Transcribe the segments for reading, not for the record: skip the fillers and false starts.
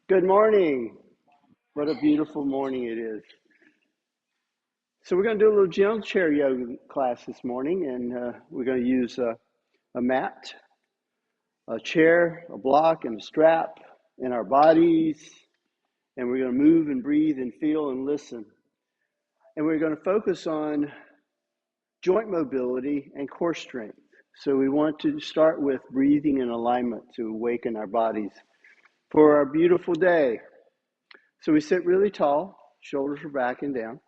Good morning. What a beautiful morning it is. So we're going to do a little gentle chair yoga class this morning, and we're going to use a mat, a chair, a block, and a strap in our bodies, and we're going to move and breathe and feel and listen. And we're going to focus on joint mobility and core strength. So we want to start with breathing in alignment to awaken our bodies for our beautiful day. So we sit really tall, shoulders are back and down.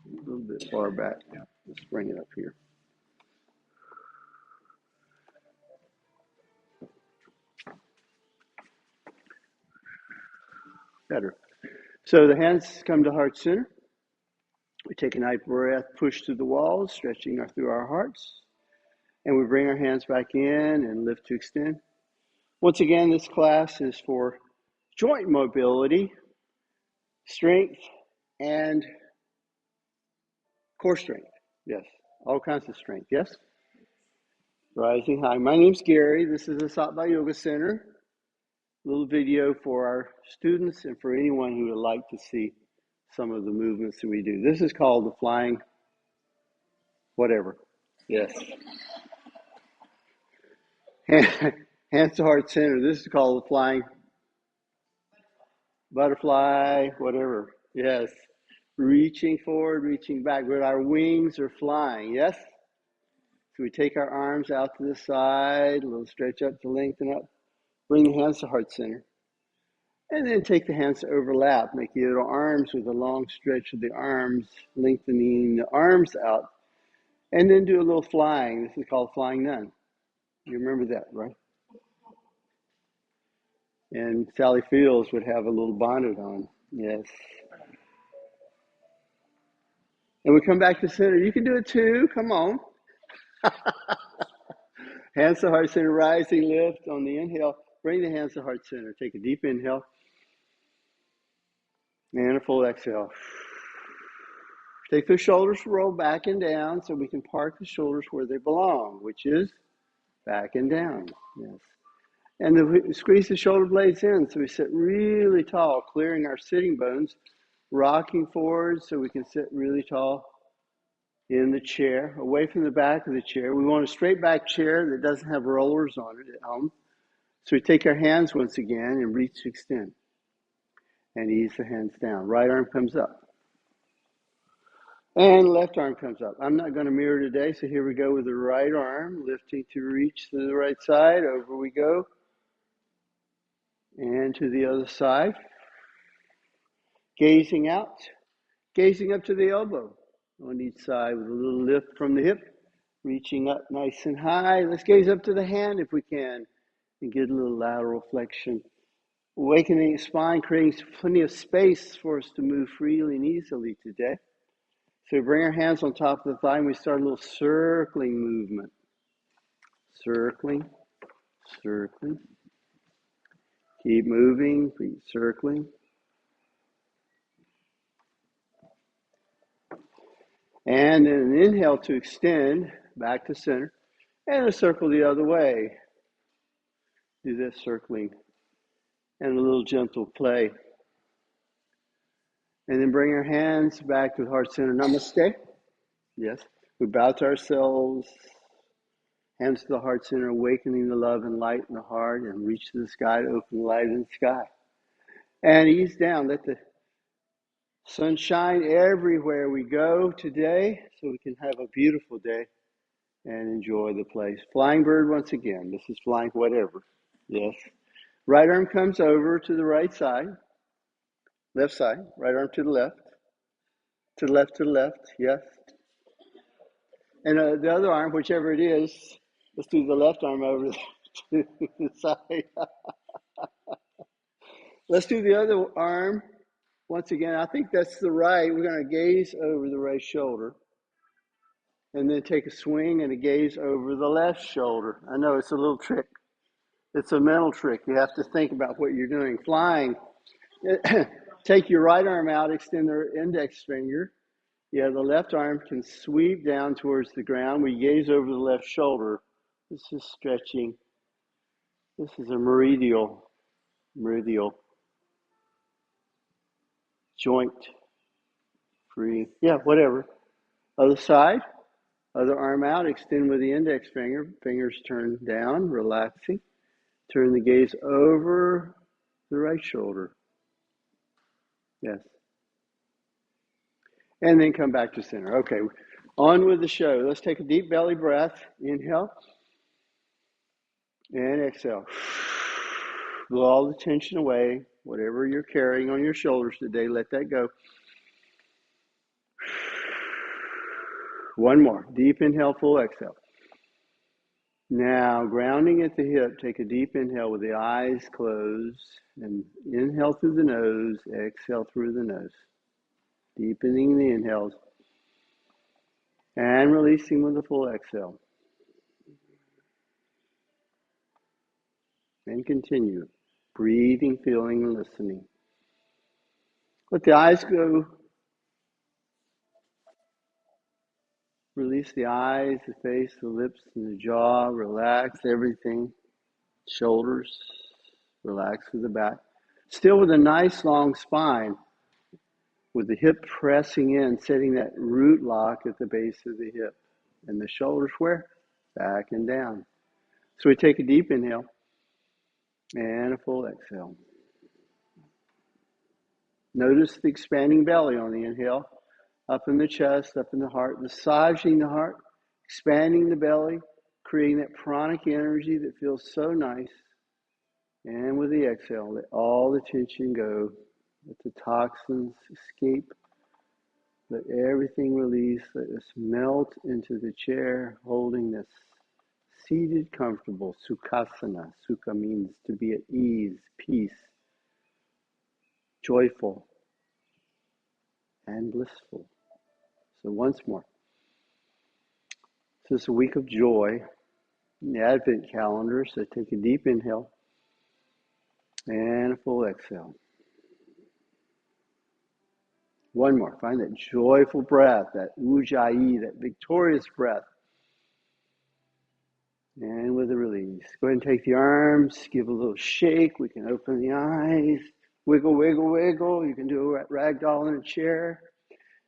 A little bit far back. Let's bring it up here. Better. So the hands come to heart center. We take a nice breath, push through the walls, stretching through our hearts. And we bring our hands back in and lift to extend. Once again, this class is for joint mobility, strength, and core strength. Yes, all kinds of strength. Yes? Rising high. My name's Gary. This is the Sattva Yoga Center. A little video for our students and for anyone who would like to see some of the movements that we do. This is called the flying whatever. Yes. Hands to heart center. This is called the flying butterfly, whatever. Yes. Reaching forward, reaching back, but our wings are flying. Yes? So we take our arms out to the side, a little stretch up to lengthen up. Bring the hands to heart center. And then take the hands to overlap. Make your little arms with a long stretch of the arms, lengthening the arms out. And then do a little flying. This is called flying nun. You remember that, right? And Sally Fields would have a little bonnet on. Yes. And we come back to center. You can do it too. Come on. Hands to heart center, rising lift on the inhale. Bring the hands to heart center. Take a deep inhale. And a full exhale. Take the shoulders, roll back and down so we can park the shoulders where they belong, which is back and down. Yes. And squeeze the shoulder blades in so we sit really tall, clearing our sitting bones, rocking forward so we can sit really tall in the chair, away from the back of the chair. We want a straight back chair that doesn't have rollers on it at home. So we take our hands once again and reach to extend. And ease the hands down. Right arm comes up. And left arm comes up. I'm not going to mirror today, so here we go with the right arm, lifting to reach to the right side. Over we go. And to the other side. Gazing out. Gazing up to the elbow on each side with a little lift from the hip. Reaching up nice and high. Let's gaze up to the hand if we can. And get a little lateral flexion. Awakening the spine, creating plenty of space for us to move freely and easily today. So we bring our hands on top of the thigh and we start a little circling movement. Circling, circling. Keep moving, keep circling. And then an inhale to extend back to center. And a circle the other way. Do this circling. And a little gentle play. And then bring our hands back to the heart center. Namaste. Yes. We bow to ourselves. Hands to the heart center, awakening the love and light in the heart, and reach to the sky to open the light in the sky. And ease down. Let the sun shine everywhere we go today so we can have a beautiful day and enjoy the place. Flying bird once again. This is flying whatever. Yes. Right arm comes over to the right side. Left side. Right arm to the left. To the left, to the left. Yes. And the other arm, whichever it is, let's do the left arm over to the side. Let's do the other arm. Once again, I think that's the right. We're going to gaze over the right shoulder. And then take a swing and a gaze over the left shoulder. I know it's a little trick. It's a mental trick. You have to think about what you're doing. Flying. Take your right arm out, extend the index finger. Yeah, the left arm can sweep down towards the ground. We gaze over the left shoulder. This is stretching This is a meridial joint free. Yeah, whatever. Other side, other arm out, extend with the index finger, fingers turned down, relaxing. Turn the gaze over the right shoulder. Yes. And then come back to center. Okay, on with the show. Let's take a deep belly breath. Inhale and exhale. Blow all the tension away. Whatever you're carrying on your shoulders today, let that go. One more. Deep inhale, full exhale. Now, grounding at the hip, take a deep inhale with the eyes closed. And inhale through the nose, exhale through the nose. Deepening the inhales. And releasing with a full exhale. And continue. Breathing, feeling, and listening. Let the eyes go. Release the eyes, the face, the lips, and the jaw. Relax everything. Shoulders. Relax through the back. Still with a nice long spine. With the hip pressing in, setting that root lock at the base of the hip. And the shoulders where? Back and down. So we take a deep inhale. And a full exhale. Notice the expanding belly on the inhale. Up in the chest, up in the heart, massaging the heart, expanding the belly, creating that pranic energy that feels so nice. And with the exhale, let all the tension go. Let the toxins escape. Let everything release. Let us melt into the chair, holding this seated, comfortable Sukhasana. Sukha means to be at ease, peace, joyful, and blissful. So once more. This is a week of joy in the Advent calendar. So take a deep inhale and a full exhale. One more. Find that joyful breath, that ujjayi, that victorious breath. And with a release. Go ahead and take the arms, give a little shake. We can open the eyes, wiggle, wiggle, wiggle. You can do a ragdoll in a chair.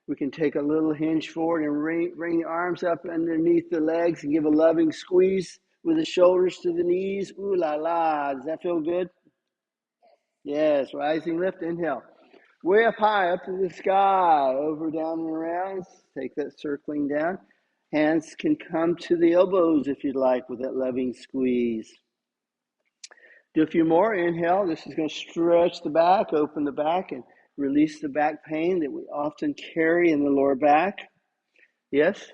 We can take a little hinge forward and bring the arms up underneath the legs and give a loving squeeze with the shoulders to the knees. Ooh la la. Does that feel good? Yes. Rising lift. Inhale. Way up high, up to the sky. Over, down, and around. Take that circling down. Hands can come to the elbows if you'd like with that loving squeeze. Do a few more. Inhale. This is going to stretch the back, open the back, and release the back pain that we often carry in the lower back. Yes.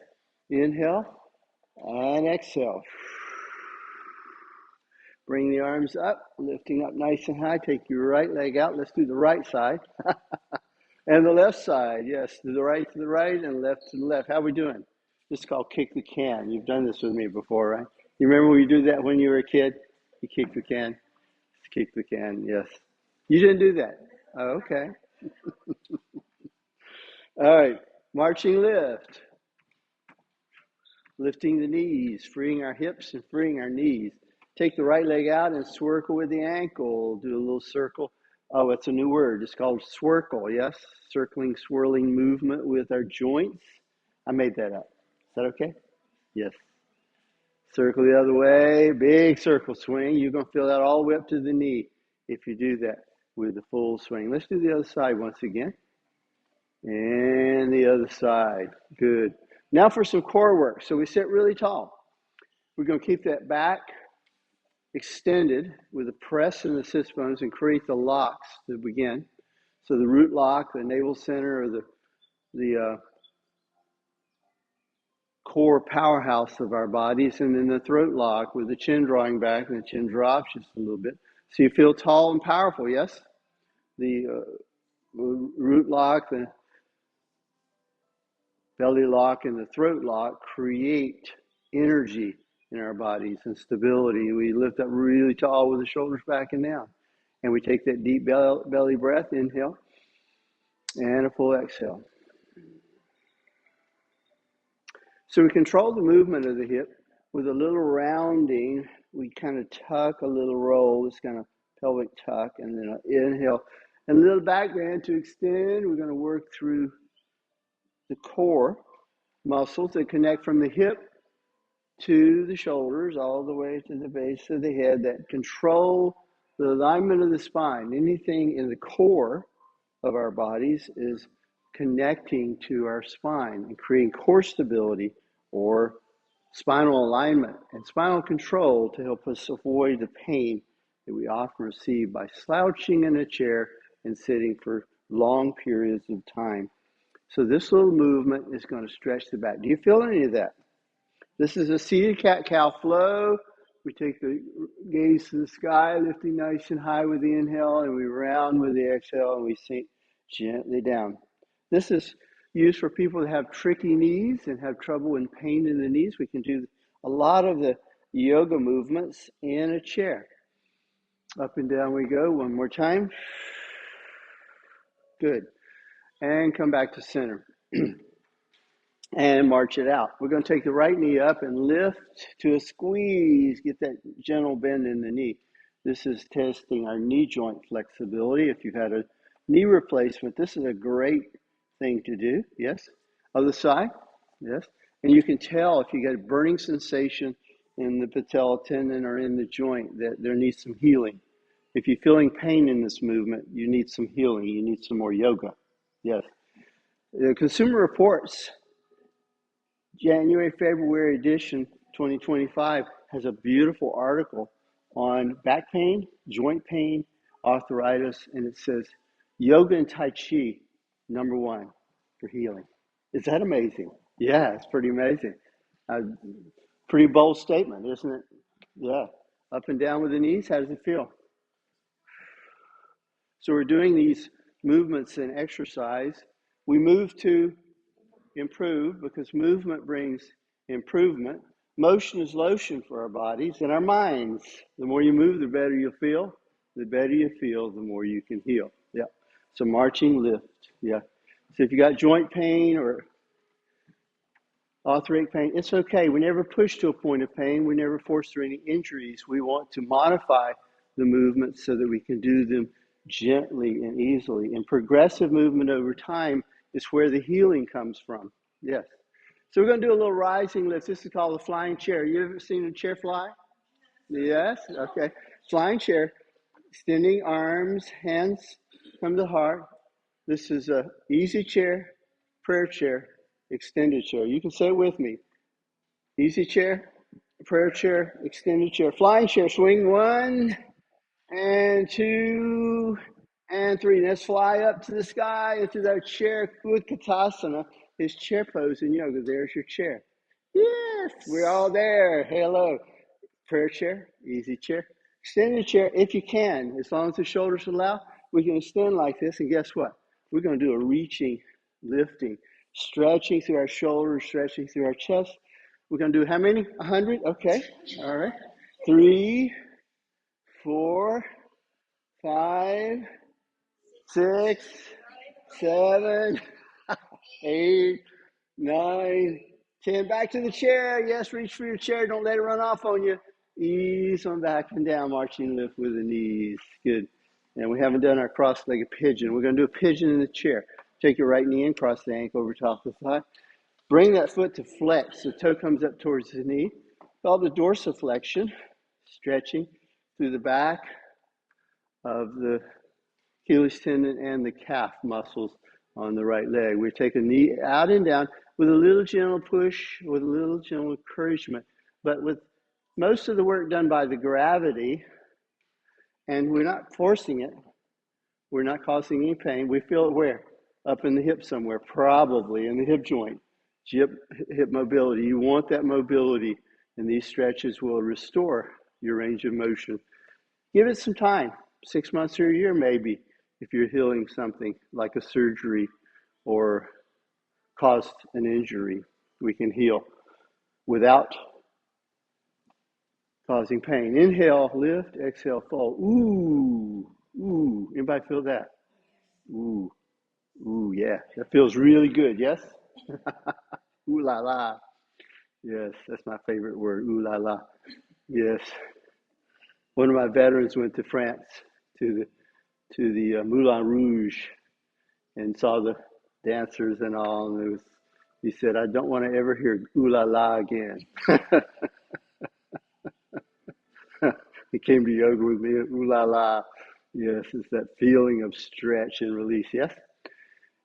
Inhale and exhale. Bring the arms up, lifting up nice and high. Take your right leg out. Let's do the right side. And the left side. Yes, to the right, and left to the left. How are we doing? This is called kick the can. You've done this with me before, right? You remember when you did that when you were a kid? You kick the can. Kick the can, yes. You didn't do that. Oh, okay. All right. Marching lift. Lifting the knees, freeing our hips and freeing our knees. Take the right leg out and swirl with the ankle. Do a little circle. Oh, it's a new word. It's called swirl, yes? Circling, swirling movement with our joints. I made that up. Is that okay? Yes. Circle the other way. Big circle swing. You're going to feel that all the way up to the knee if you do that with the full swing. Let's do the other side once again. And the other side. Good. Now for some core work. So we sit really tall. We're going to keep that back extended with a press in the sits bones and create the locks to begin. So the root lock, the navel center, or the core powerhouse of our bodies, and then the throat lock with the chin drawing back and the chin drops just a little bit. So you feel tall and powerful, yes? The root lock, the belly lock, and the throat lock create energy in our bodies and stability. We lift up really tall with the shoulders back and down. And we take that deep belly breath, inhale, and a full exhale. So we control the movement of the hip with a little rounding. We kind of tuck a little roll. It's kind of pelvic tuck, and then an inhale. And a little back bend to extend. We're going to work through the core muscles that connect from the hip to the shoulders, all the way to the base of the head, that control the alignment of the spine. Anything in the core of our bodies is connecting to our spine and creating core stability or spinal alignment and spinal control to help us avoid the pain that we often receive by slouching in a chair and sitting for long periods of time. So this little movement is going to stretch the back. Do you feel any of that? This is a seated cat-cow flow. We take the gaze to the sky, lifting nice and high with the inhale, and we round with the exhale, and we sink gently down. This is used for people that have tricky knees and have trouble and pain in the knees. We can do a lot of the yoga movements in a chair. Up and down we go. One more time. Good. And come back to center. And march it out. We're going to take the right knee up and lift to a squeeze. Get that gentle bend in the knee. This is testing our knee joint flexibility. If you've had a knee replacement, this is a great thing to do. Yes. Other side. Yes. And you can tell if you get a burning sensation in the patella tendon or in the joint that there needs some healing. If you're feeling pain in this movement, you need some healing. You need some more yoga. Yes. The Consumer Reports January, February edition 2025 has a beautiful article on back pain, joint pain, arthritis, and it says yoga and Tai Chi, #1 for healing. Is that amazing? Yeah, it's pretty amazing. Pretty bold statement, isn't it? Yeah. Up and down with the knees, how does it feel? So we're doing these movements and exercise. We move to improve because movement brings improvement. Motion is lotion for our bodies and our minds. The more you move, the better you feel. The better you feel, the more you can heal. Yeah. So marching lift. Yeah. So if you got joint pain or arthritic pain, it's okay. We never push to a point of pain. We never force through any injuries. We want to modify the movements so that we can do them gently and easily. And progressive movement over time is where the healing comes from. Yes. So we're going to do a little rising lift. This is called a flying chair. You ever seen a chair fly? Yes? Okay. Flying chair. Extending arms, hands come to the heart. This is a easy chair, prayer chair, extended chair. You can say it with me. Easy chair, prayer chair, extended chair. Flying chair. Swing 1 and 2 and 3. Let's fly up to the sky into that chair. Utkatasana is chair pose in yoga. There's your chair. Yes, we're all there. Hello. Prayer chair, easy chair. Extended chair if you can. As long as the shoulders allow, we can extend like this. And guess what? We're going to do a reaching, lifting, stretching through our shoulders, stretching through our chest. We're going to do how many? 100? Okay. All right. 3, 4, 5, 6, 7, 8, 9, 10. Back to the chair. Yes, reach for your chair. Don't let it run off on you. Ease on back and down, marching lift with the knees. Good. And we haven't done our cross-legged pigeon. We're going to do a pigeon in the chair. Take your right knee in, cross the ankle over top of the thigh. Bring that foot to flex. The toe comes up towards the knee. Called the dorsiflexion. Stretching through the back of the Achilles tendon and the calf muscles on the right leg. We take a knee out and down with a little gentle push, with a little gentle encouragement, but with most of the work done by the gravity, and we're not forcing it. We're not causing any pain. We feel it where? Up in the hip somewhere, probably in the hip joint. Hip mobility. You want that mobility, and these stretches will restore your range of motion. Give it some time, 6 months or a year maybe, if you're healing something like a surgery or caused an injury. We can heal without causing pain. Inhale, lift, exhale, fold. Ooh, ooh. Anybody feel that? Ooh, ooh, yeah. That feels really good, yes? Ooh la la. Yes, that's my favorite word. Ooh la la. Yes. One of my veterans went to France to the Moulin Rouge and saw the dancers and all, and he said, "I don't want to ever hear ooh la la again." He came to yoga with me. Ooh la la. Yes, it's that feeling of stretch and release. Yes.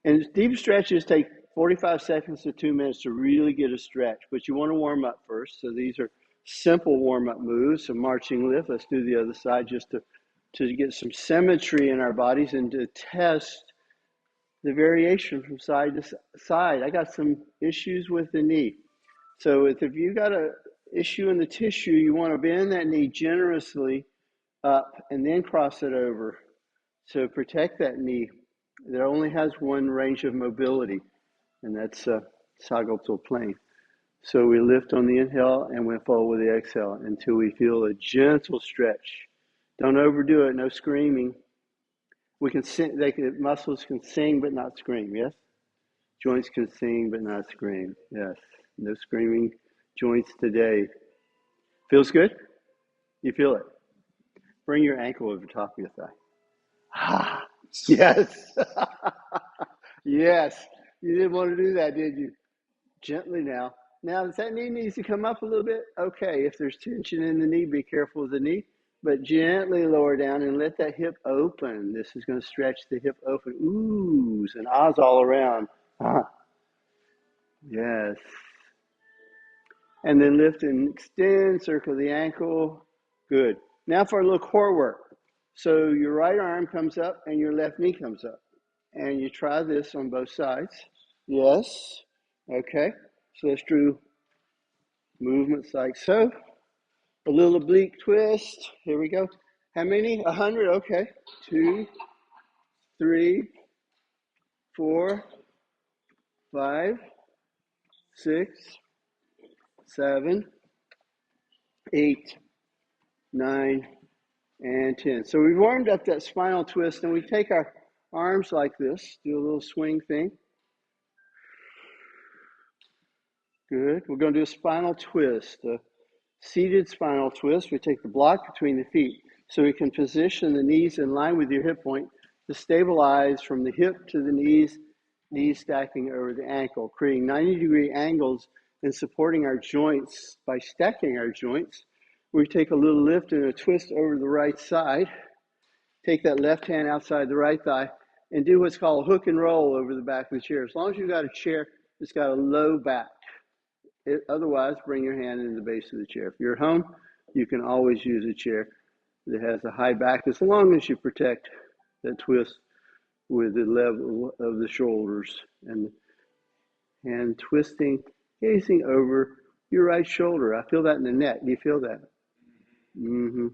And deep stretches take 45 seconds to 2 minutes to really get a stretch, but you want to warm up first. So these are simple warm up moves. So marching lift. Let's do the other side just to get some symmetry in our bodies and to test the variation from side to side. I got some issues with the knee. So if you got a issue in the tissue, you want to bend that knee generously up and then cross it over. So protect that knee. It only has one range of mobility, and that's sagittal plane. So we lift on the inhale and we forward with the exhale until we feel a gentle stretch. Don't overdo it. No screaming. We can sing. Muscles can sing but not scream. Yes. Joints can sing but not scream. Yes. No screaming joints today. Feels good? You feel it? Bring your ankle over top of your thigh. Ah, yes. Yes. You didn't want to do that, did you? Gently now. Now, if that knee needs to come up a little bit, okay. If there's tension in the knee, be careful with the knee. But gently lower down and let that hip open. This is going to stretch the hip open. Oohs and ahs all around. Ah, yes. And then lift and extend, circle the ankle. Good. Now for a little core work. So your right arm comes up and your left knee comes up. And you try this on both sides. Yes. Okay. So let's do movements like so. A little oblique twist. Here we go. How many? 100. Okay. 2, 3, 4, 5, 6, 7, 8, 9, and 10. So we've warmed up that spinal twist, and we take our arms like this, do a little swing thing. Good. We're going to do a spinal twist, a seated spinal twist. We take the block between the feet so we can position the knees in line with your hip point to stabilize from the hip to the knees stacking over the ankle, creating 90-degree angles and supporting our joints by stacking our joints. We take a little lift and a twist over the right side. Take that left hand outside the right thigh and do what's called hook and roll over the back of the chair. As long as you've got a chair that's got a low back. Otherwise, bring your hand into the base of the chair. If you're at home, you can always use a chair that has a high back as long as you protect that twist with the level of the shoulders and hand twisting, gazing over your right shoulder. I feel that in the neck. Do you feel that? Mm-hmm.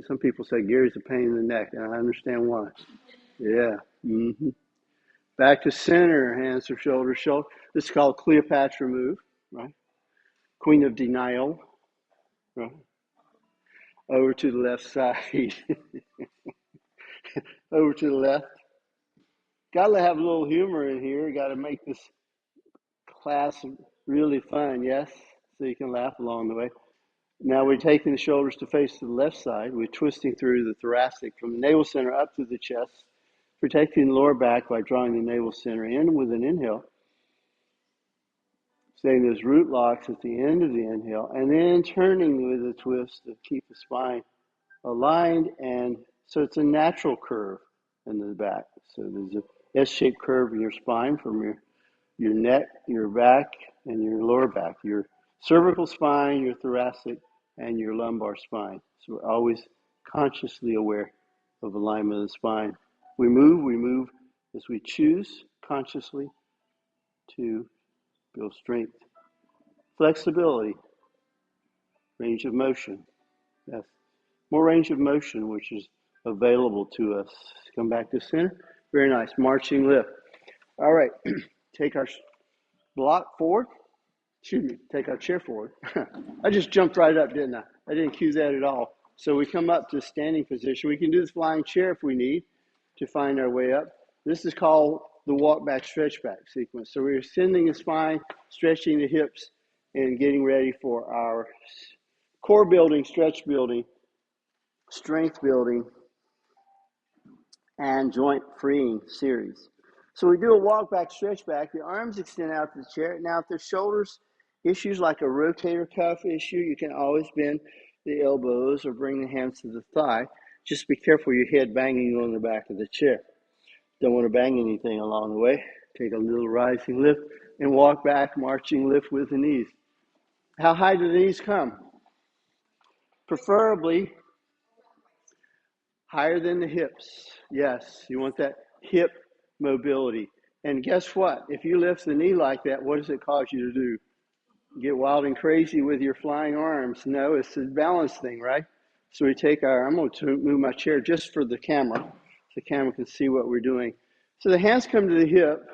Some people say Gary's a pain in the neck, and I understand why. Yeah. Mm-hmm. Back to center, hands to shoulder, shoulder. This is called Cleopatra move, right? Queen of denial, right? Over to the left side. Over to the left. Got to have a little humor in here. Got to make this class really fun, yes? So you can laugh along the way. Now we're taking the shoulders to face to the left side. We're twisting through the thoracic from the navel center up to the chest, protecting the lower back by drawing the navel center in with an inhale. Staying those root locks at the end of the inhale, and then turning with a twist to keep the spine aligned. And so it's a natural curve in the back. So there's a S-shaped curve in your spine from your neck, your back, and your lower back, your cervical spine, your thoracic, and your lumbar spine. So we're always consciously aware of alignment of the spine. We move as we choose consciously to build strength. Flexibility, range of motion. Yes, more range of motion, which is available to us. Come back to center. Very nice. Marching lift. All right. Take our block forward. Excuse me. Take our chair forward. I just jumped right up, didn't I? I didn't cue that at all. So we come up to standing position. We can do this flying chair if we need to find our way up. This is called the walk back, stretch back sequence. So we're extending the spine, stretching the hips, and getting ready for our core building, stretch building, strength building, and joint freeing series. So we do a walk back, stretch back. The arms extend out to the chair. Now, if there's shoulders issues like a rotator cuff issue, you can always bend the elbows or bring the hands to the thigh. Just be careful your head banging on the back of the chair. Don't want to bang anything along the way. Take a little rising lift and walk back, marching lift with the knees. How high do the knees come? Preferably higher than the hips. Yes, you want that hip mobility. And guess what? If you lift the knee like that, what does it cause you to do? Get wild and crazy with your flying arms? No, it's a balance thing, right? So we take I'm going to move my chair just for the camera, so the camera can see what we're doing. So the hands come to the hip.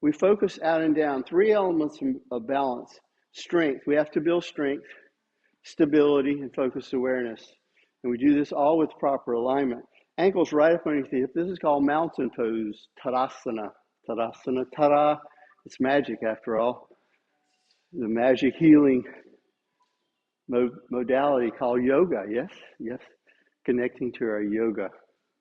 We focus out and down. 3 elements of balance. Strength. We have to build strength, stability, and focus awareness. And we do this all with proper alignment. Ankles right up underneath the hip. This is called mountain pose, Tadasana. Tadasana, tada. It's magic after all. The magic healing modality called yoga. Yes, yes. Connecting to our yoga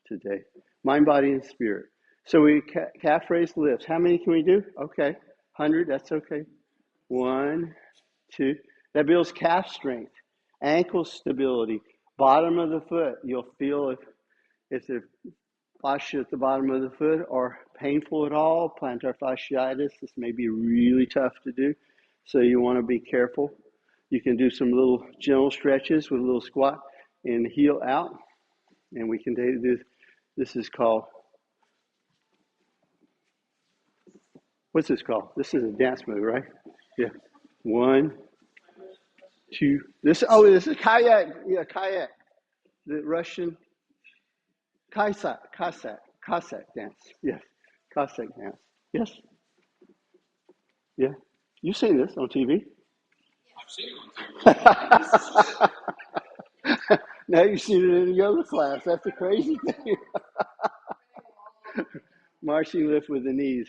today. Mind, body, and spirit. So we calf raise lifts. How many can we do? Okay. 100, that's okay. 1, 2. That builds calf strength, ankle stability, bottom of the foot. You'll feel if the fascia at the bottom of the foot are painful at all, plantar fasciitis, this may be really tough to do. So you want to be careful. You can do some little gentle stretches with a little squat and heel out. And we can do this is called, what's this called? This is a dance move, right? Yeah. 1, 2. This is kayak. Yeah, kayak. The Russian Cossack dance. Yes. Cossack dance. Yes. Yeah. You've seen this on TV? I've seen it on TV. Now you've seen it in a yoga class. That's a crazy thing. Marching lift with the knees.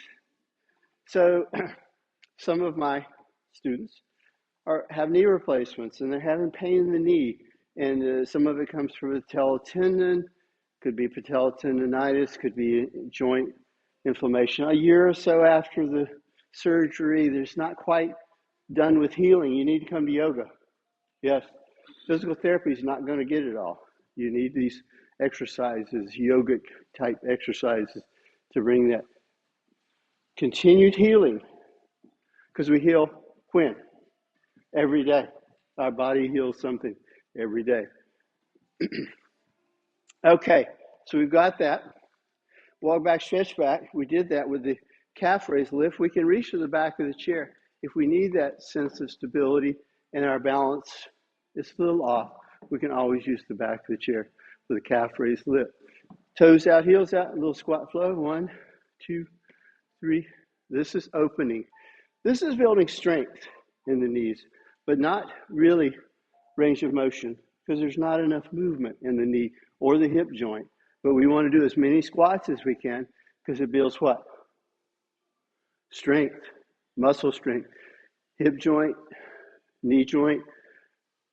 So some of my students have knee replacements and they're having pain in the knee. And some of it comes from a patella tendon, could be patella tendonitis, could be joint inflammation. A year or so after the surgery, there's not quite done with healing. You need to come to yoga. Yes, physical therapy is not going to get it all. You need these exercises, yogic type exercises, to bring that continued healing. Because we heal when? Every day. Our body heals something every day. Okay, so we've got that. Walk back, stretch back. We did that with the calf raise lift. We can reach to the back of the chair. If we need that sense of stability and our balance is a little off, we can always use the back of the chair for the calf raise lift. Toes out, heels out, a little squat flow. 1, 2, 3. This is opening. This is building strength in the knees, but not really range of motion because there's not enough movement in the knee or the hip joint. But we want to do as many squats as we can because it builds what? Strength, muscle strength, hip joint, knee joint,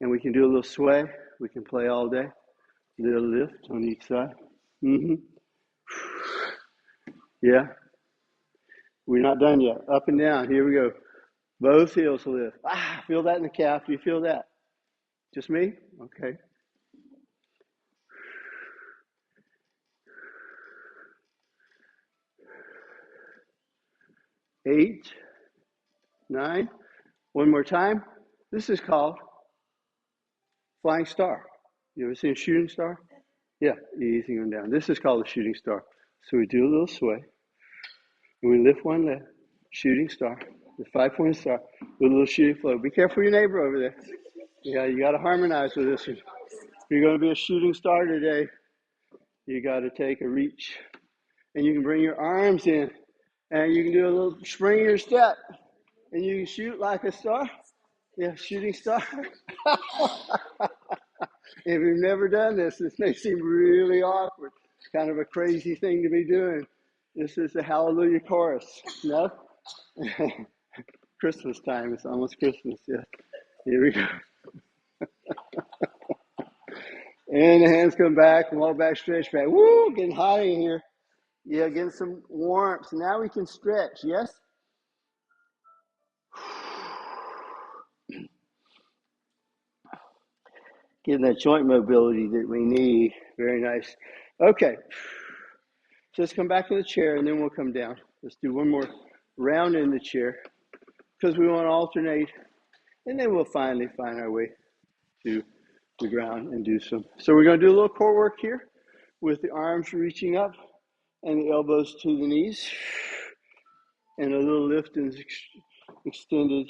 and we can do a little sway. We can play all day. Little lift on each side. Yeah. We're not done yet. Up and down. Here we go. Both heels lift. Feel that in the calf. Do you feel that? Just me? Okay. 8, 9. One more time. This is called flying star. You ever seen a shooting star? Yeah, easy going down. This is called a shooting star. So we do a little sway. And we lift one leg. Shooting star. The 5-point star with a little shooting flow. Be careful your neighbor over there. Yeah, you got to harmonize with this one. If you're going to be a shooting star today, you got to take a reach. And you can bring your arms in. And you can do a little springer step. And you can shoot like a star. Yeah, shooting star. If you've never done this may seem really awkward. Kind of a crazy thing to be doing. This is the Hallelujah chorus. No? Christmas time. It's almost Christmas. Yeah. Here we go. And the hands come back, walk back, stretch back. Woo, getting hot in here. Yeah, getting some warmth. Now we can stretch, yes? Getting that joint mobility that we need. Very nice. Okay, so let's come back to the chair and then we'll come down. Let's do one more round in the chair because we want to alternate and then we'll finally find our way to the ground and do some. So we're going to do a little core work here with the arms reaching up and the elbows to the knees and a little lift and extended.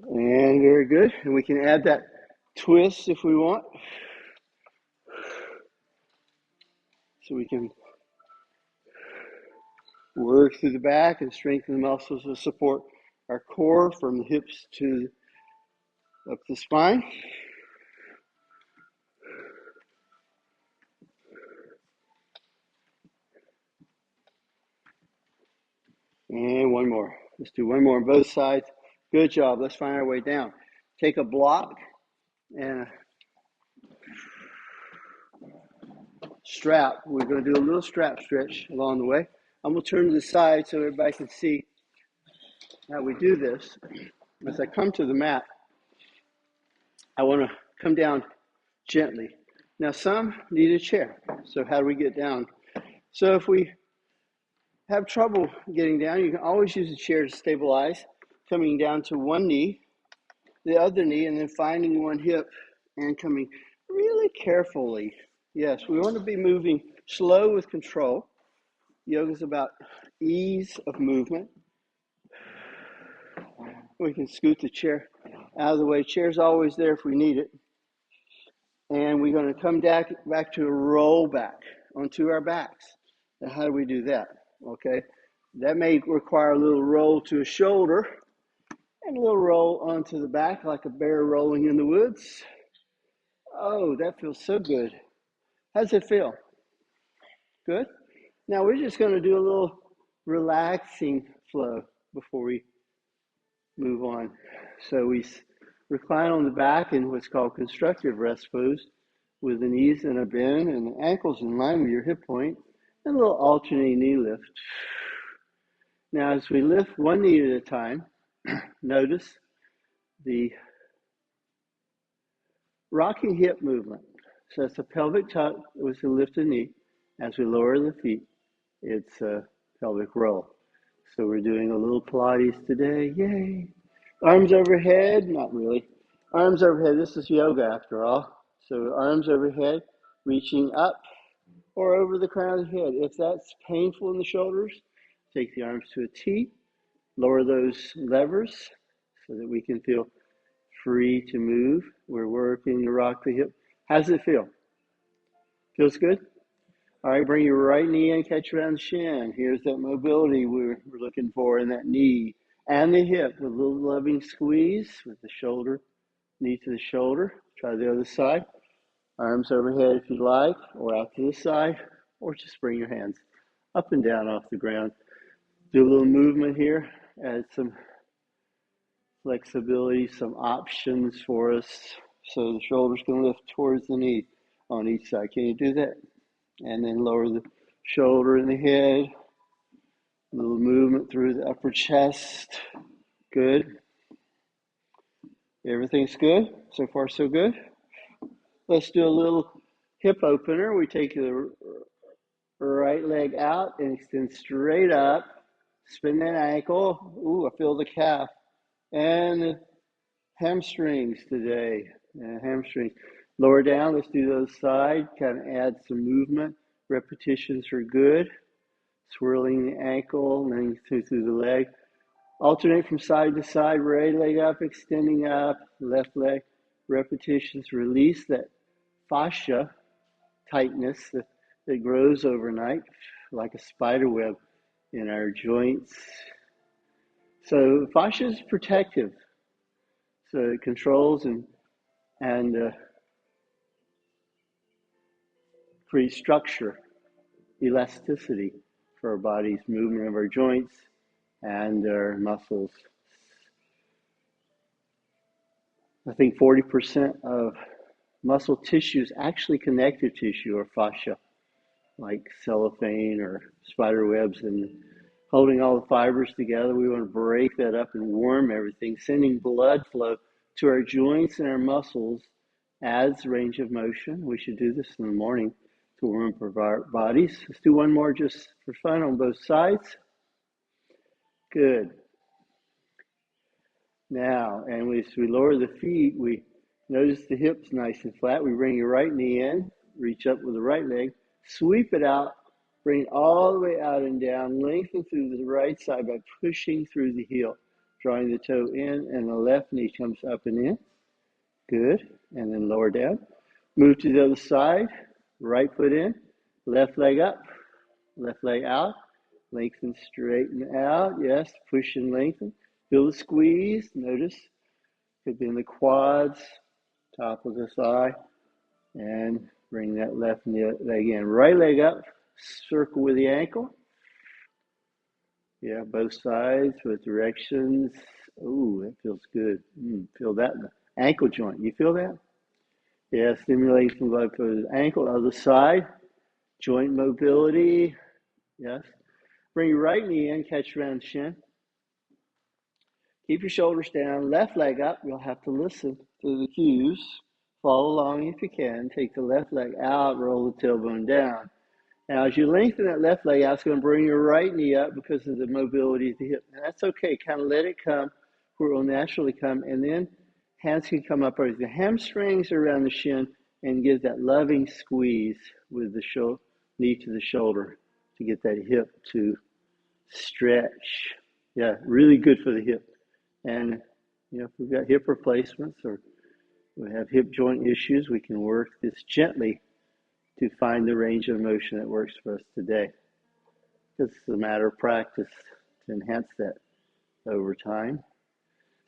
And very good. And we can add that twist if we want. So we can work through the back and strengthen the muscles to support our core from the hips to up the spine. And one more. Let's do one more on both sides. Good job. Let's find our way down. Take a block and a strap. We're going to do a little strap stretch along the way. I'm going to turn to the side so everybody can see how we do this. As I come to the mat, I want to come down gently. Now, some need a chair. So how do we get down? So if we have trouble getting down, you can always use a chair to stabilize, coming down to one knee, the other knee, and then finding one hip and coming really carefully. Yes, we want to be moving slow with control. Yoga is about ease of movement. We can scoot the chair out of the way. Chair's always there if we need it. And we're going to come back to a roll back onto our backs. Now, how do we do that? Okay, that may require a little roll to a shoulder and a little roll onto the back like a bear rolling in the woods. Oh, that feels so good. How does it feel? Good? Now we're just going to do a little relaxing flow before we move on. So we recline on the back in what's called constructive rest pose with the knees in a bend and the ankles in line with your hip point and a little alternating knee lift. Now as we lift one knee at a time, notice the rocking hip movement. So it's a pelvic tuck with the lifted knee. As we lower the feet, it's a pelvic roll. So we're doing a little Pilates today. Yay! Arms overhead, not really. Arms overhead, this is yoga after all. So arms overhead, reaching up or over the crown of the head. If that's painful in the shoulders, take the arms to a T, lower those levers so that we can feel free to move. We're working to rock the hip. How does it feel? Feels good? All right, bring your right knee in, catch around the shin. Here's that mobility we're looking for in that knee and the hip with a little loving squeeze with the shoulder, knee to the shoulder. Try the other side. Arms overhead if you like, or out to the side, or just bring your hands up and down off the ground. Do a little movement here. Add some flexibility, some options for us so the shoulders can lift towards the knee on each side. Can you do that? And then lower the shoulder and the head. A little movement through the upper chest. Good. Everything's good? So far, so good? Let's do a little hip opener. We take the right leg out and extend straight up. Spin that ankle. Ooh, I feel the calf. And the hamstrings today. Hamstrings. Lower down. Let's do those side. Kind of add some movement. Repetitions are good. Swirling the ankle, then through the leg. Alternate from side to side, right leg up, extending up, left leg. Repetitions, release that fascia tightness that grows overnight like a spider web in our joints. So fascia is protective. So it controls and creates structure elasticity for our body's movement of our joints and our muscles. I think 40% of muscle tissue is actually connective tissue or fascia, like cellophane or spider webs, and holding all the fibers together. We want to break that up and warm everything, sending blood flow to our joints and our muscles adds range of motion. We should do this in the morning to warm up our bodies. Let's do one more just for fun on both sides. Good. Now, and as we lower the feet, we notice the hips nice and flat. We bring your right knee in, reach up with the right leg, sweep it out, bring it all the way out and down, lengthen through the right side by pushing through the heel, drawing the toe in, and the left knee comes up and in. Good. And then lower down. Move to the other side, right foot in, left leg up, left leg out, lengthen, straighten out. Yes, push and lengthen. Feel the squeeze. Notice could be in the quads, top of the thigh, and bring that left leg in. Right leg up, circle with the ankle. Yeah, both sides with directions. Ooh, that feels good. Feel that in the ankle joint. You feel that? Yeah, stimulating some blood flow to the ankle. Other side, joint mobility. Yes. Bring your right knee in, catch around shin. Keep your shoulders down, left leg up. You'll have to listen to the cues. Follow along if you can. Take the left leg out, roll the tailbone down. Now, as you lengthen that left leg out, it's going to bring your right knee up because of the mobility of the hip. And that's okay. Kind of let it come where it will naturally come. And then hands can come up over the hamstrings around the shin and give that loving squeeze with the knee to the shoulder to get that hip to stretch. Yeah, really good for the hip. And, if we've got hip replacements or we have hip joint issues, we can work this gently to find the range of motion that works for us today. It's a matter of practice to enhance that over time.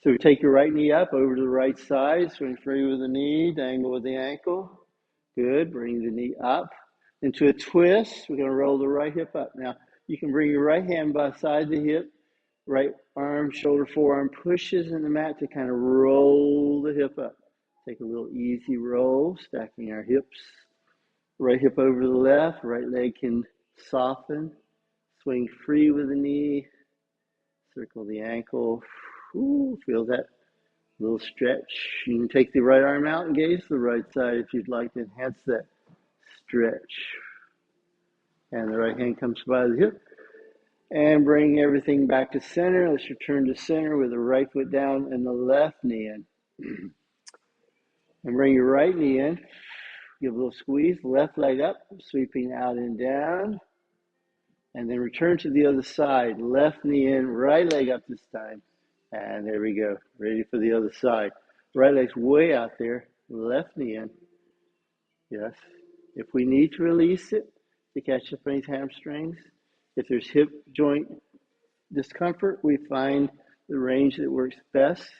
So we take your right knee up over to the right side, swing free with the knee, dangle with the ankle. Good. Bring the knee up into a twist. We're going to roll the right hip up. Now, you can bring your right hand beside the hip, right arm, shoulder, forearm pushes in the mat to kind of roll the hip up. Take a little easy roll, stacking our hips. Right hip over the left, right leg can soften. Swing free with the knee. Circle the ankle. Ooh, feel that little stretch. You can take the right arm out and gaze to the right side if you'd like to enhance that stretch. And the right hand comes by the hip. And bring everything back to center. Let's return to center with the right foot down and the left knee in. And bring your right knee in. Give a little squeeze. Left leg up, sweeping out and down. And then return to the other side. Left knee in, right leg up this time. And there we go. Ready for the other side. Right leg's way out there. Left knee in. Yes. If we need to release it to catch up any hamstrings, if there's hip joint discomfort, we find the range that works best.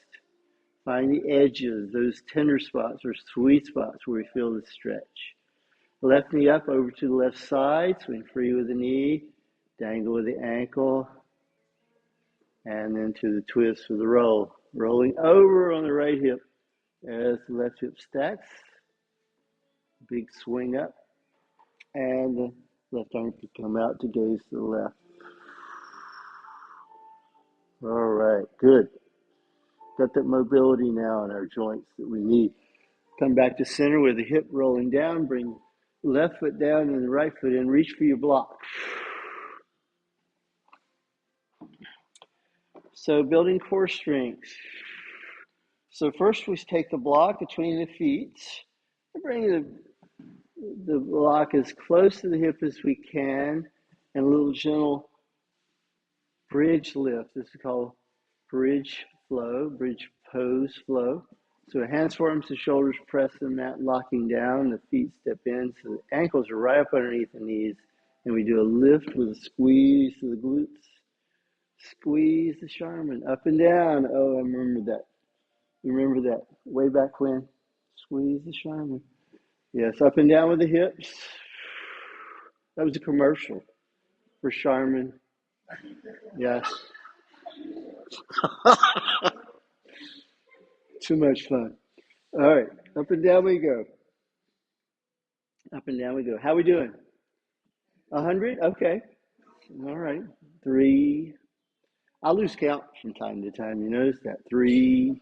Find the edges, those tender spots or sweet spots where we feel the stretch. Left knee up over to the left side, swing free with the knee, dangle with the ankle, and then to the twist with the roll. Rolling over on the right hip as the left hip stacks. Big swing up, and the left arm can come out to gaze to the left. All right, good. Got that mobility now in our joints that we need. Come back to center with the hip rolling down. Bring left foot down and the right foot in. Reach for your block. So building core strength. So first we take the block between the feet and bring the block as close to the hip as we can, and a little gentle bridge lift. This is called bridge flow, bridge pose flow. So hands, forearms, and shoulders press the mat, locking down. The feet step in, so the ankles are right up underneath the knees. And we do a lift with a squeeze to the glutes. Squeeze the Charmin up and down. Oh, I remember that. Remember that way back when? Squeeze the Charmin. Yes, up and down with the hips. That was a commercial for Charmin. Yes. Too much fun. All right. Up and down we go. Up and down we go. How we doing? 100? Okay. All right. 3. I lose count from time to time. You notice that? 3,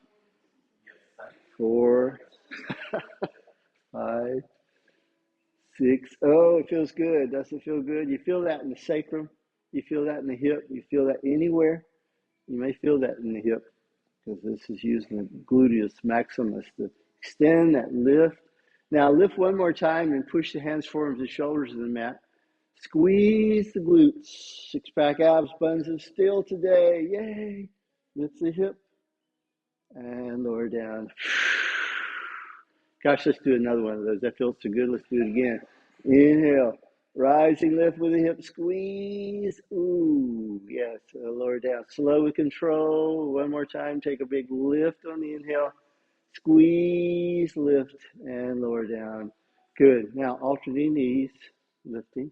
4, 5, 6. Oh, it feels good. Does it feel good? You feel that in the sacrum. You feel that in the hip. You feel that anywhere. You may feel that in the hip because this is using the gluteus maximus to extend that lift. Now lift one more time and push the hands forward to the shoulders of the mat. Squeeze the glutes. Six pack abs, buns of steel today. Yay. Lift the hip and lower down. Gosh, let's do another one of those. That feels so good. Let's do it again. Inhale. Rising lift with the hip squeeze. Ooh, yes. Lower down. Slow with control. One more time. Take a big lift on the inhale. Squeeze, lift, and lower down. Good. Now, alternating knees. Lifting.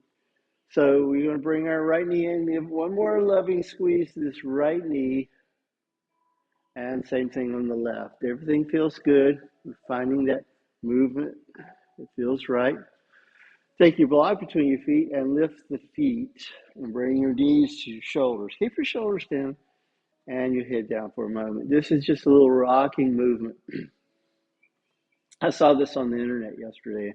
So we're going to bring our right knee in. Give one more loving squeeze to this right knee. And same thing on the left. Everything feels good. We're finding that movement. It feels right. Take your block between your feet and lift the feet and bring your knees to your shoulders. Keep your shoulders down and your head down for a moment. This is just a little rocking movement. I saw this on the internet yesterday.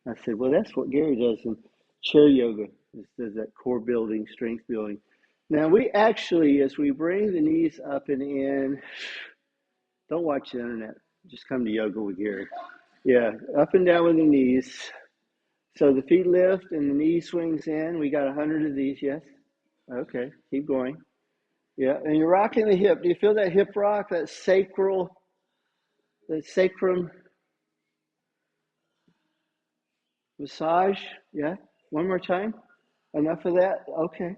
I said, well, that's what Gary does in chair yoga. He does that core building, strength building. Now we actually, as we bring the knees up and in, don't watch the internet. Just come to yoga with Gary. Yeah, up and down with the knees. So the feet lift and the knee swings in. We got 100 of these, yes? Okay, keep going. Yeah, and you're rocking the hip. Do you feel that hip rock, that sacrum? Massage? Yeah? One more time? Enough of that? Okay.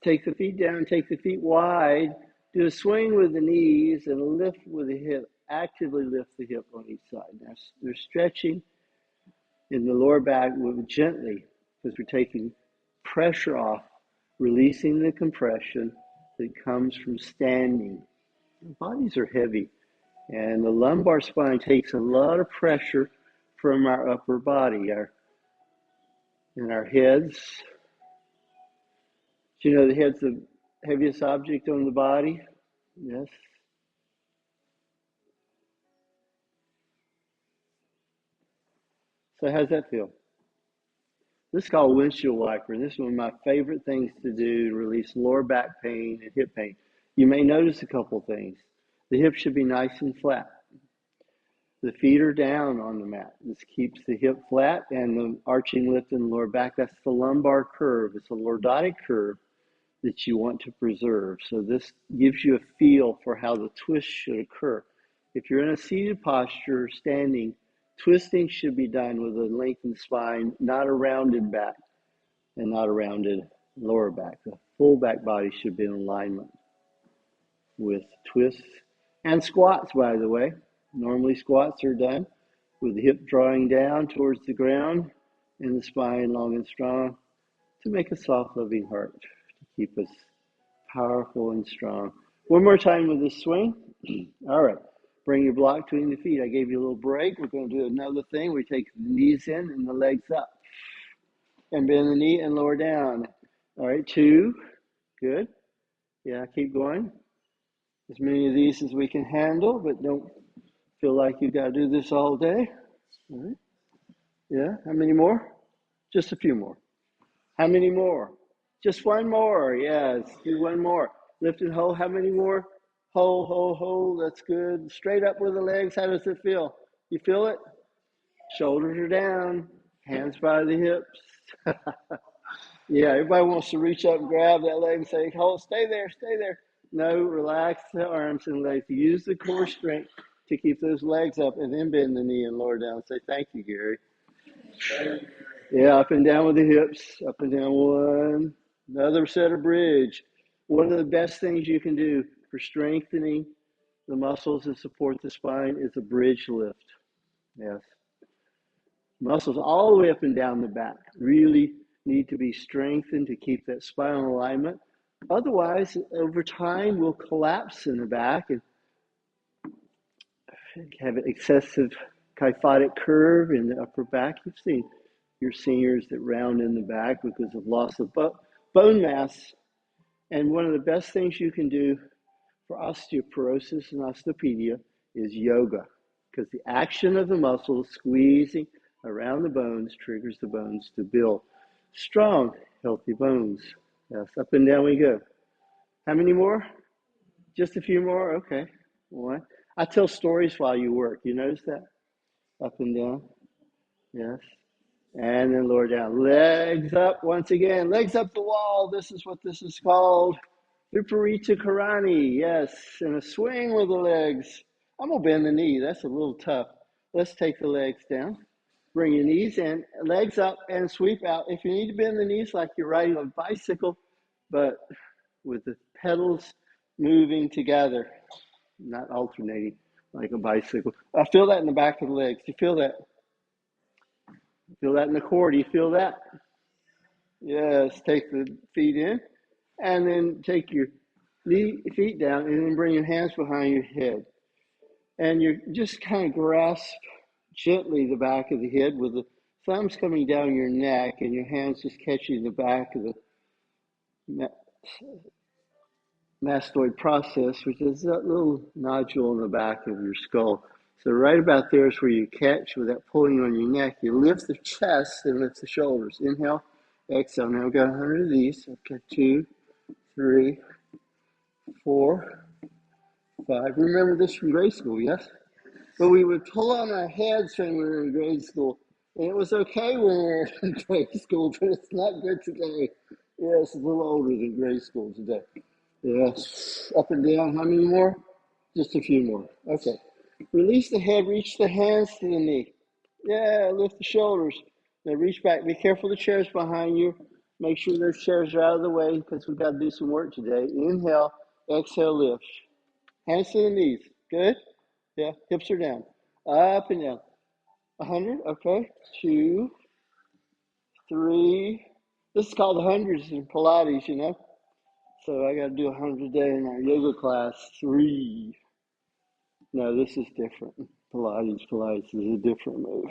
Take the feet down, take the feet wide. Do a swing with the knees and lift with the hip. Actively lift the hip on each side. Now, they're stretching in the lower back gently because we're taking pressure off, releasing the compression that comes from standing. Our bodies are heavy, and the lumbar spine takes a lot of pressure from our upper body, our heads. Do you know the head's the heaviest object on the body? Yes. So how's that feel? This is called windshield wiper. This is one of my favorite things to do to release lower back pain and hip pain. You may notice a couple things. The hips should be nice and flat. The feet are down on the mat. This keeps the hip flat and the arching lift in the lower back. That's the lumbar curve. It's a lordotic curve that you want to preserve. So this gives you a feel for how the twist should occur. If you're in a seated posture, standing, twisting should be done with a lengthened spine, not a rounded back and not a rounded lower back. The full back body should be in alignment with twists and squats, by the way. Normally squats are done with the hip drawing down towards the ground and the spine long and strong to make a soft, loving heart, to keep us powerful and strong. One more time with this swing. All right. Bring your block between the feet. I gave you a little break. We're going to do another thing. We take the knees in and the legs up. And bend the knee and lower down. All right, 2. Good. Yeah, keep going. As many of these as we can handle, but don't feel like you got to do this all day. All right. Yeah, how many more? Just a few more. How many more? Just one more. Yes, do one more. Lift and hold. How many more? Hold, hold, hold. That's good. Straight up with the legs. How does it feel? You feel it? Shoulders are down. Hands by the hips. Yeah, everybody wants to reach up and grab that leg and say, hold, stay there, stay there. No, relax the arms and legs. Use the core strength to keep those legs up and then bend the knee and lower down. Say, thank you, Gary. Yeah, up and down with the hips, up and down one. Another set of bridge. One of the best things you can do for strengthening the muscles that support the spine is a bridge lift. Yes. Muscles all the way up and down the back. Really need to be strengthened to keep that spinal alignment. Otherwise, over time, we'll collapse in the back and have an excessive kyphotic curve in the upper back. You've seen your seniors that round in the back because of loss of bone mass. And one of the best things you can do for osteoporosis and osteopenia is yoga, because the action of the muscles squeezing around the bones triggers the bones to build strong, healthy bones. Yes, up and down we go. How many more? Just a few more? Okay. One. I tell stories while you work. You notice that? Up and down. Yes. And then lower down. Legs up once again. Legs up the wall. This is what this is called. Viparita Karani. Yes. And a swing with the legs. I'm going to bend the knee. That's a little tough. Let's take the legs down. Bring your knees in. Legs up and sweep out. If you need to bend the knees like you're riding a bicycle, but with the pedals moving together, not alternating like a bicycle. I feel that in the back of the legs. Do you feel that? Feel that in the core? Do you feel that? Yes. Take the feet in, and then take your feet down, and then bring your hands behind your head. And you just kind of grasp gently the back of the head with the thumbs coming down your neck and your hands just catching the back of the mastoid process, which is that little nodule in the back of your skull. So right about there is where you catch without pulling on your neck. You lift the chest and lift the shoulders. Inhale, exhale. Now we've got 100 of these. Okay, 2, 3, 4, 5. Remember this from grade school, yes? But we would pull on our heads when we were in grade school. And it was okay when we were in grade school, but it's not good today. Yeah, it's a little older than grade school today. Yes. Up and down. How many more? Just a few more. Okay. Release the head. Reach the hands to the knee. Yeah, lift the shoulders. Now reach back. Be careful the chairs behind you. Make sure those chairs are out of the way because we've got to do some work today. Inhale. Exhale, lift. Hands to the knees. Good? Yeah, hips are down. Up and down. 100. Okay. 2, 3. This is called the hundreds in Pilates, you know. So I got to do 100 a day in our yoga class. 3. No, this is different. Pilates is a different move.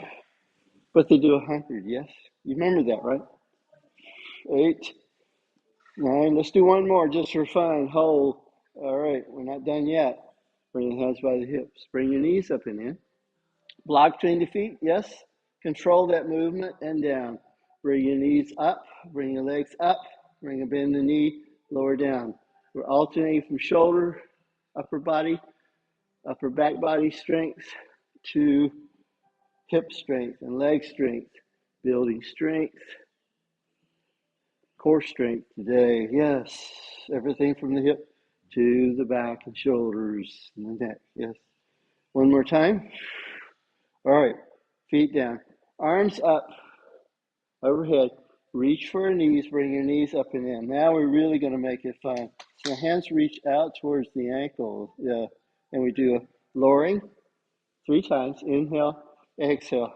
But they do 100, yes? You remember that, right? 8, 9. Let's do one more just for fun. Hold. All right, we're not done yet. Bring your hands by the hips. Bring your knees up and in. Block between the feet, yes? Control that movement and down. Bring your knees up. Bring your legs up. Bring a bend the knee. Lower down. We're alternating from shoulder, upper back body strength to hip strength and leg strength, building strength, core strength today. Yes, everything from the hip to the back and shoulders and the neck. Yes. One more time. All right, feet down, arms up, overhead. Reach for your knees, bring your knees up and in. Now we're really going to make it fun. So hands reach out towards the ankle. Yeah, and we do a lowering 3 times. Inhale, exhale.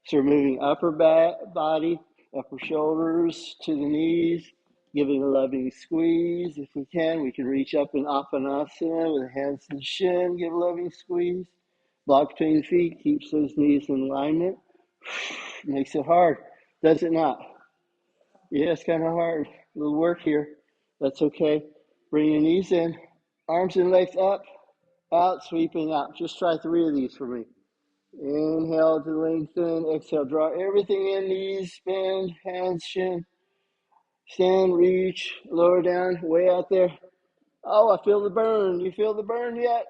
So we're moving upper back body, upper shoulders to the knees, giving a loving squeeze. If we can reach up in Apanasana with the hands to the shin, give a loving squeeze. Block between the feet, keeps those knees in alignment. Makes it hard, does it not? Yeah, it's kind of hard. A little work here. That's okay. Bring your knees in, arms and legs up, out, sweeping out. Just try 3 of these for me. Inhale to lengthen. Exhale, draw everything in. Knees, bend, hands, shin. Stand, reach, lower down, way out there. Oh, I feel the burn. You feel the burn yet?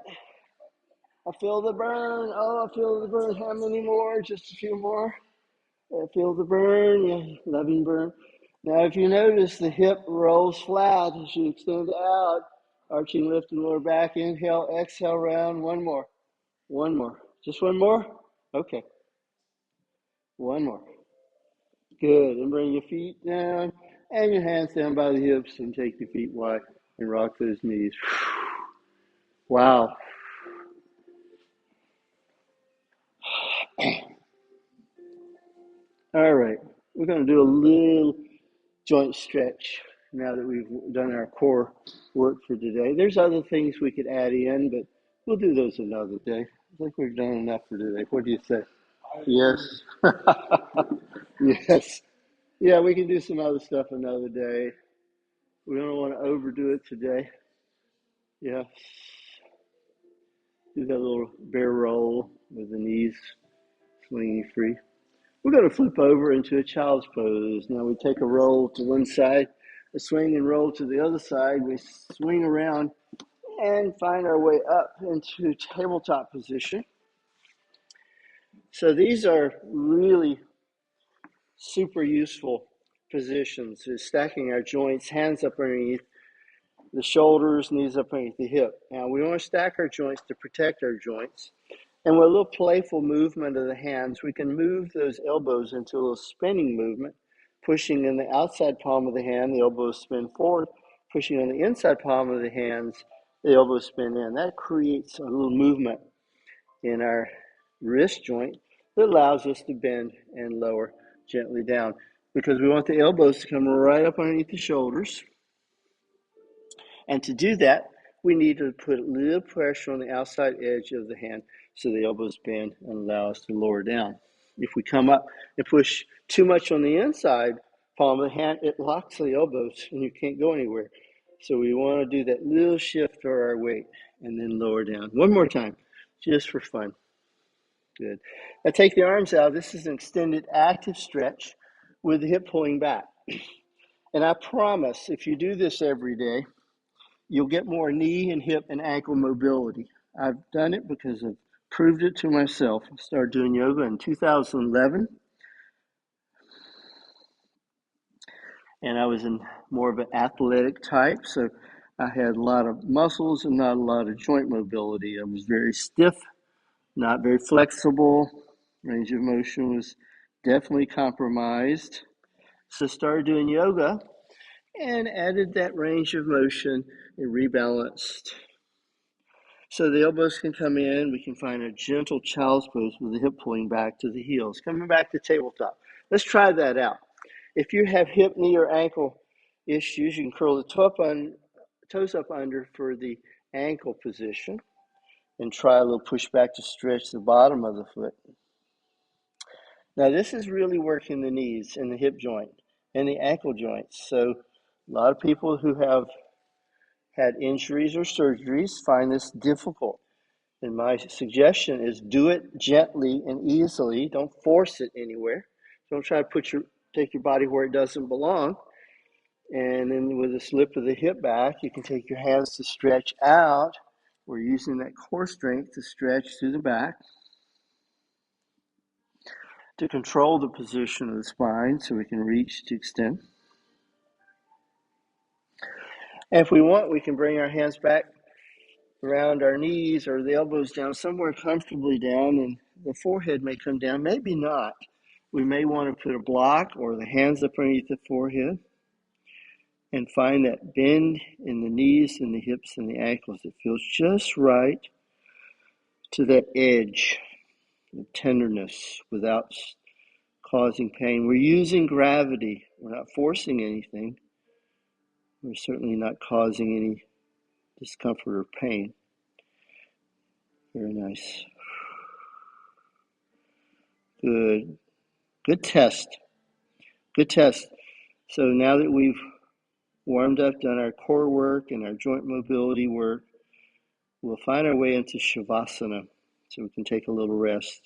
I feel the burn. Oh, I feel the burn. How many more? Just a few more. I feel the burn. Yeah, loving burn. Now, if you notice, the hip rolls flat as you extend out. Arching, lifting, lower back. Inhale, exhale, round. One more. One more. Just one more? Okay. One more. Good. And bring your feet down and your hands down by the hips and take your feet wide and rock those knees. Wow. All right. We're going to do a little joint stretch now that we've done our core work for today. There's other things we could add in, but we'll do those another day. I think we've done enough for today. What do you say? Yes. Yes. Yeah, we can do some other stuff another day. We don't want to overdo it today. Yeah. Do that little bear roll with the knees swinging free. We're going to flip over into a child's pose. Now we take a roll to one side, a swing and roll to the other side. We swing around and find our way up into tabletop position. So these are really super useful positions, is stacking our joints, hands up underneath the shoulders, knees up underneath the hip. Now we want to stack our joints to protect our joints. And with a little playful movement of the hands, we can move those elbows into a little spinning movement, pushing in the outside palm of the hand, the elbows spin forward, pushing on the inside palm of the hands, the elbows spin in. That creates a little movement in our wrist joint that allows us to bend and lower gently down, because we want the elbows to come right up underneath the shoulders. And to do that, we need to put a little pressure on the outside edge of the hand so the elbows bend and allow us to lower down. If we come up and push too much on the inside palm of the hand, it locks the elbows and you can't go anywhere. So we want to do that little shift for our weight and then lower down. One more time, just for fun. Good. Now take the arms out. This is an extended active stretch with the hip pulling back. And I promise, if you do this every day, you'll get more knee and hip and ankle mobility. I've done it because I've proved it to myself. I started doing yoga in 2011, and I was in more of an athletic type, so I had a lot of muscles and not a lot of joint mobility. I was very stiff, not very flexible. Range of motion was definitely compromised. So I started doing yoga and added that range of motion and rebalanced. So the elbows can come in. We can find a gentle child's pose with the hip pulling back to the heels. Coming back to tabletop. Let's try that out. If you have hip, knee, or ankle issues, you can curl the toes up under for the ankle position and try a little push back to stretch the bottom of the foot. Now this is really working the knees and the hip joint and the ankle joints. So a lot of people who have had injuries or surgeries find this difficult. And my suggestion is do it gently and easily. Don't force it anywhere. Don't try to take your body where it doesn't belong. And then with a slip of the hip back, you can take your hands to stretch out. We're using that core strength to stretch through the back to control the position of the spine so we can reach to extend. And if we want, we can bring our hands back around our knees or the elbows down somewhere comfortably down, and the forehead may come down, maybe not. We may want to put a block or the hands up underneath the forehead and find that bend in the knees and the hips and the ankles. It feels just right to that edge of tenderness without causing pain. We're using gravity. We're not forcing anything. We're certainly not causing any discomfort or pain. Very nice. Good. Good test. Good test. So now that we've warmed up, done our core work and our joint mobility work, we'll find our way into Shavasana so we can take a little rest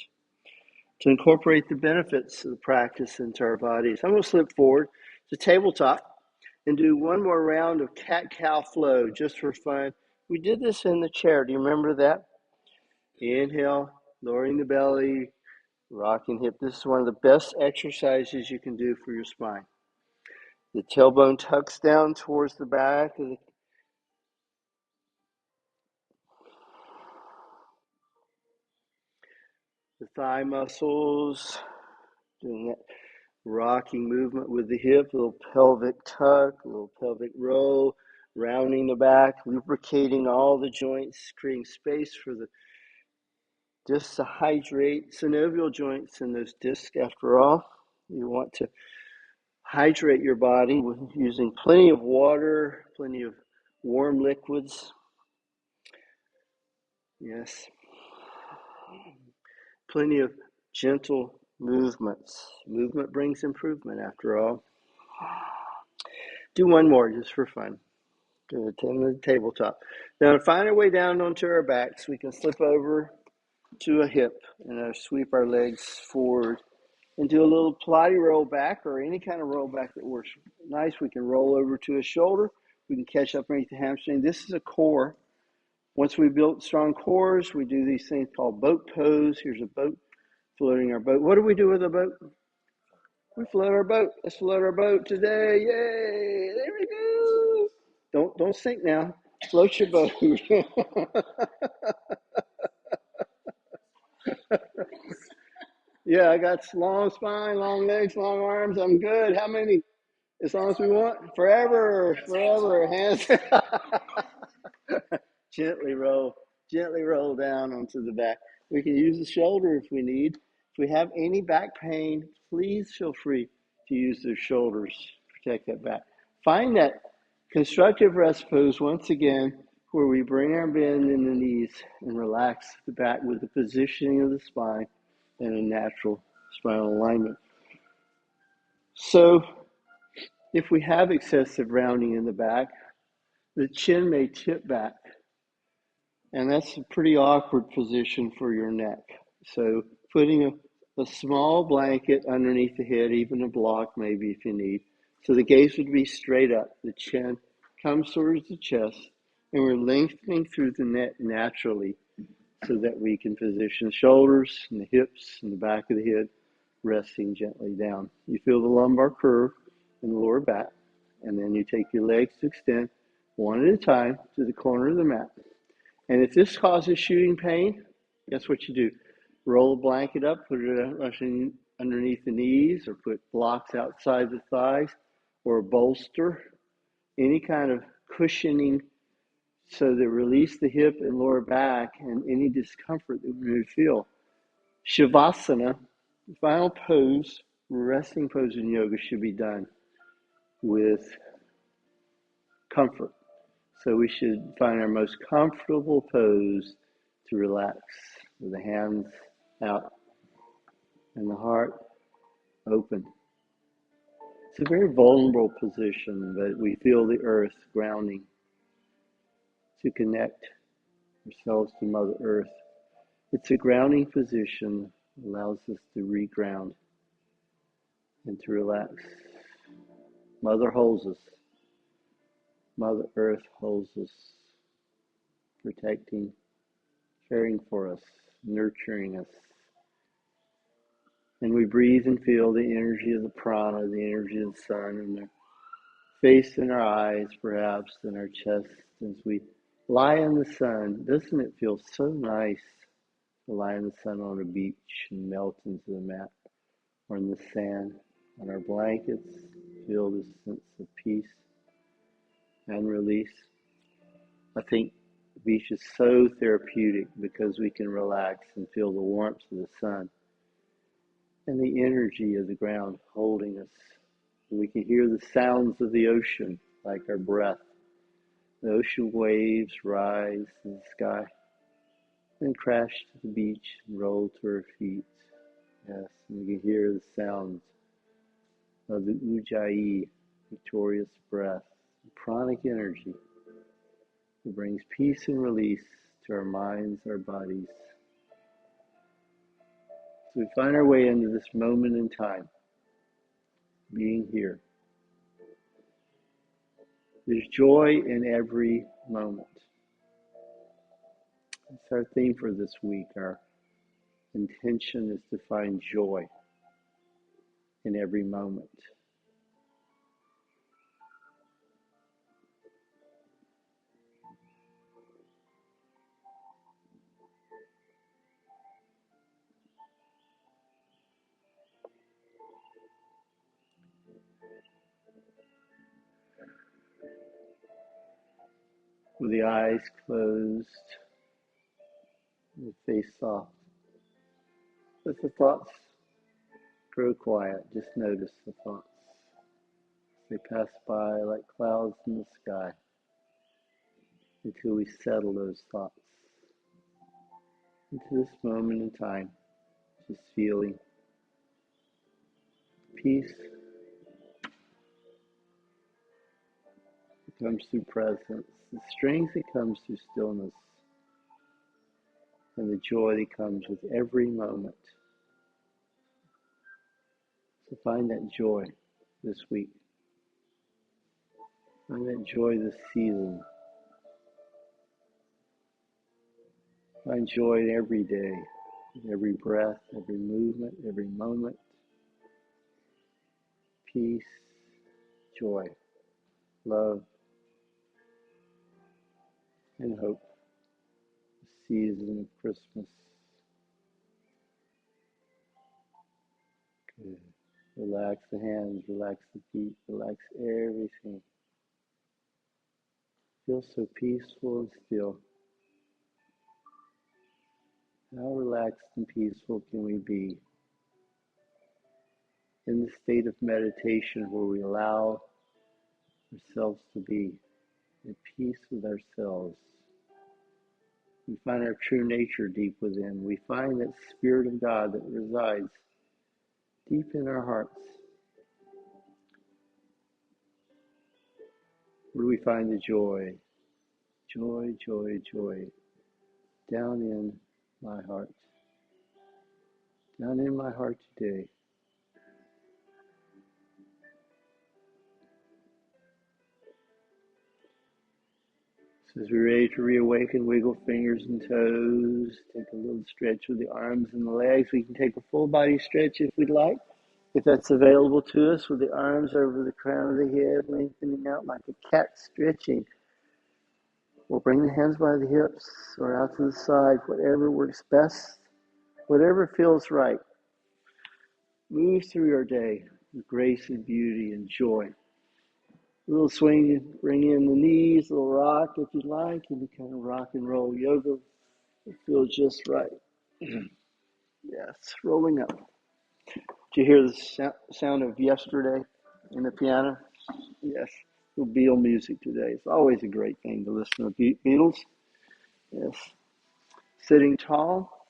to incorporate the benefits of the practice into our bodies. I'm going to slip forward to tabletop and do one more round of cat-cow flow just for fun. We did this in the chair. Do you remember that? Inhale, lowering the belly, rocking hip. This is one of the best exercises you can do for your spine. The tailbone tucks down towards the back of the thigh muscles, doing that rocking movement with the hip, a little pelvic tuck, a little pelvic roll, rounding the back, lubricating all the joints, creating space for the discs to hydrate, synovial joints and those discs after all. You want to hydrate your body with using plenty of water, plenty of warm liquids. Yes. Plenty of gentle movements. Movement brings improvement, after all. Do one more just for fun. Do a 10-minute tabletop. Now, to find our way down onto our backs, we can slip over to a hip and sweep our legs forward and do a little Pilates roll back or any kind of roll back that works nice. We can roll over to a shoulder. We can catch up underneath the hamstring. This is a core. Once we build strong cores, we do these things called boat pose. Here's a boat, floating our boat. What do we do with a boat? We float our boat. Let's float our boat today. Yay! There we go. Don't sink now. Float your boat. Yeah, I got long spine, long legs, long arms. I'm good. How many? As long as we want. Forever, forever. Hands. Gently roll down onto the back. We can use the shoulder if we need. If we have any back pain, please feel free to use the shoulders to protect that back. Find that constructive rest pose once again, where we bring our bend in the knees and relax the back with the positioning of the spine and a natural spinal alignment. So, if we have excessive rounding in the back, the chin may tip back, and that's a pretty awkward position for your neck. So putting a small blanket underneath the head, even a block maybe if you need. So the gaze would be straight up. The chin comes towards the chest, and we're lengthening through the neck naturally so that we can position the shoulders and the hips and the back of the head resting gently down. You feel the lumbar curve in the lower back, and then you take your legs to extend one at a time to the corner of the mat. And if this causes shooting pain, guess what you do? Roll a blanket up, put it underneath the knees, or put blocks outside the thighs, or a bolster, any kind of cushioning so that release the hip and lower back and any discomfort that we would feel. Shavasana, the final pose, resting pose in yoga, should be done with comfort. So we should find our most comfortable pose to relax with the hands out and the heart open. It's a very vulnerable position, but we feel the earth grounding to connect ourselves to Mother Earth. It's a grounding position that allows us to reground and to relax. Mother holds us. Mother Earth holds us, protecting, caring for us, nurturing us. And we breathe and feel the energy of the prana, the energy of the sun in our face and our eyes, perhaps, in our chest as we lie in the sun. Doesn't it feel so nice to lie in the sun on a beach and melt into the mat or in the sand on our blankets, feel this sense of peace and release? I think the beach is so therapeutic because we can relax and feel the warmth of the sun and the energy of the ground holding us. We can hear the sounds of the ocean like our breath. The ocean waves rise in the sky, then crash to the beach and roll to our feet. Yes, and we can hear the sounds of the Ujjayi, victorious breath, the pranic energy that brings peace and release to our minds, our bodies. So we find our way into this moment in time, being here. There's joy in every moment. It's our theme for this week. Our intention is to find joy in every moment. With the eyes closed, the face soft, let the thoughts micro quiet. Just notice the thoughts. They pass by like clouds in the sky until we settle those thoughts into this moment in time, just feeling peace that comes through presence, the strength that comes through stillness, and the joy that comes with every moment. So find that joy this week. Find that joy this season. Find joy in every day, in every breath, every movement, every moment. Peace, joy, love, and hope. The season of Christmas. Good. Relax the hands, relax the feet, relax everything. Feel so peaceful and still. How relaxed and peaceful can we be in the state of meditation where we allow ourselves to be at peace with ourselves? We find our true nature deep within. We find that Spirit of God that resides deep in our hearts. Where do we find the joy? Joy, joy, joy. Down in my heart. Down in my heart today. So as we're ready to reawaken, wiggle fingers and toes. Take a little stretch with the arms and the legs. We can take a full body stretch if we'd like. If that's available to us, with the arms over the crown of the head, lengthening out like a cat stretching. We'll bring the hands by the hips or out to the side, whatever works best, whatever feels right. Move through our day with grace and beauty and joy. A little swing, bring in the knees, a little rock if you like, and kind of rock and roll yoga. It feels just right. Yes, rolling up. Did you hear the sound of yesterday in the piano? Yes, little Beatle music today. It's always a great thing to listen to Beatles. Yes. Sitting tall,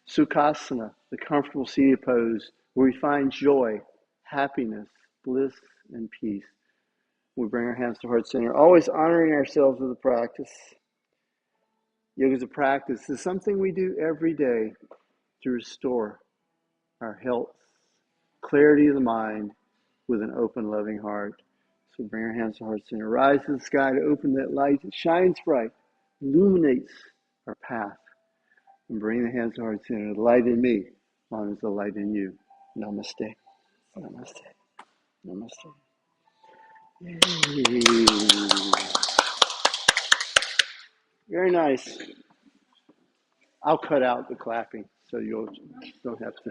Sukhasana, the comfortable seated pose, where we find joy, happiness, bliss, and peace. We bring our hands to heart center, always honoring ourselves with the practice. Yoga is a practice. It's something we do every day to restore our health, clarity of the mind, with an open, loving heart. So bring our hands to heart center. Rise to the sky to open that light that shines bright, illuminates our path. And bring the hands to heart center. The light in me honors the light in you. Namaste. Namaste. Namaste. Yay. Very nice. I'll cut out the clapping so you don't have to.